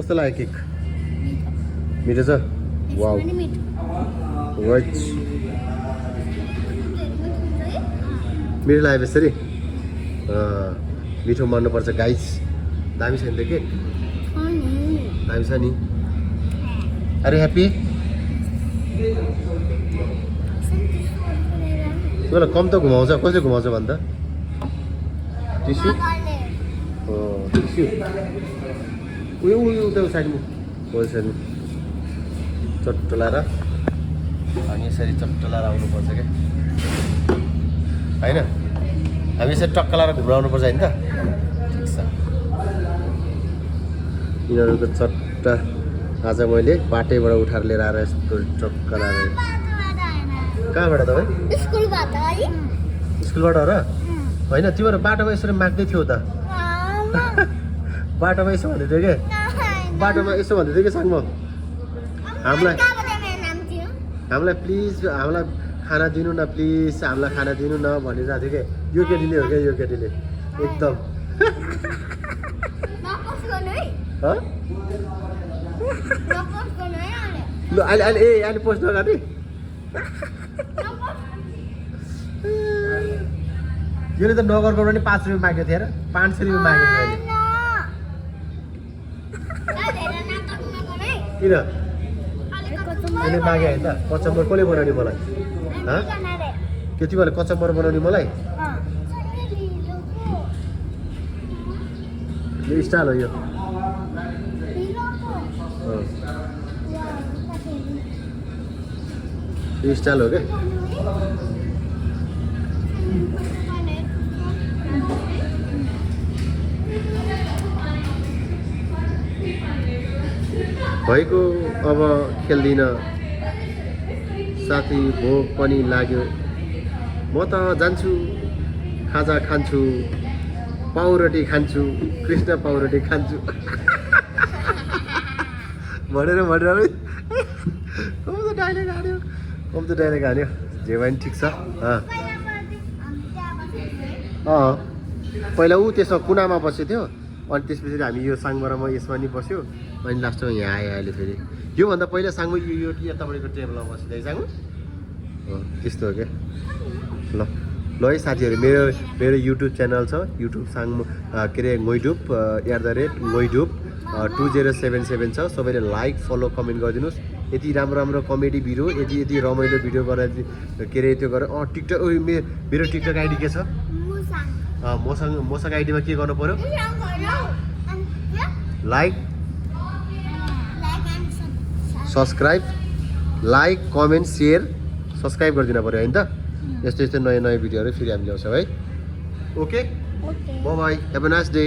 कस्तो लाग्यो केक मिठो छ वाउ राइट मिठो लाग्यो यसरी मिठो मान्नुपर्छ गाइस दामी छ नि त केक दामी छ नि अरे ह्याप्पी तिमीलाई कम त घुमाउँछ कसले घुमाउँछ भन्दा टिस्यु टिस्यु उयो उयो उता साइडमा साइडमा चट्टलाएर अनि यसरी चट्टलाएर आउनुपर्छ क्या होइन हामी यसरी टक्क लाएर घुमाउनुपर्छ होइन त ठिक छ यिनीहरूको चट्टा आज मैले बाटैबाट उठाएर लिएर आएर यस्तो टक्क लाएर कहाँबाट तपाईँ स्कुलबाट हो र होइन तिमीहरू बाटोमा यसरी माग्दै थियो त बाटोमा यसो भन्दै थियो क्या बाटोमा यसो भन्दै थियो कि साङमा हामीलाई प्लिज हामीलाई खाना दिनु न प्लिज हामीलाई खाना दिनु न भनिरहेको थियो क्या यो केटीले हो क्या यो केटीले एकदम ल अहिले अहिले अहिले पोस्ट नगर्ने यसले त नगरको पनि 5 रुपियाँ मागेको थियो र 500 रुपियाँ मागेको किन यसले मागे होइन त कचम्बर कसले बनाउने मलाई के तिमीहरूले कचम्बर बनाउने मलाई यो स्टाइल हो यो यो स्टाइल हो क्या भएको अब खेल्दिनँ साथी भोक पनि लाग्यो म त जान्छु खाजा खान्छु पाउरोटी खान्छु कृष्ण पाउरोटी खान्छु भनेर कम त डाइरेक्ट हान्यो जे पनि ठिक छ पहिला ऊ त्यसमा कुनामा बसेको थियो अनि त्यसपछि हामी यो साङबाट यसमा नि बस्यो अनि लास्टमा यहाँ आयो अहिले फेरि योभन्दा पहिला साङमा यो तपाईँको टेबलमा बसिँदै साङमा त्यस्तो हो क्या ल ल है साथीहरू मेरो युट्युब च्यानल छ युट्युब साङ के अरे ngoidub @ngoidub 2077 छ सबैले लाइक फलो कमेन्ट गरिदिनुहोस् यति राम्रो राम्रो कमेडी भिडियो यति रमाइलो भिडियो गरेर के अरे त्यो गरेर टिकटक मेरो टिकटक आइडी के छ मसँग आइडीमा के गर्नु पर्यो like subscribe like comment share subscribe गरिदिनु पऱ्यो होइन त यस्तो नयाँ भिडियोहरू फेरि हामी ल्याउँछौँ है okay bye bye have a nice day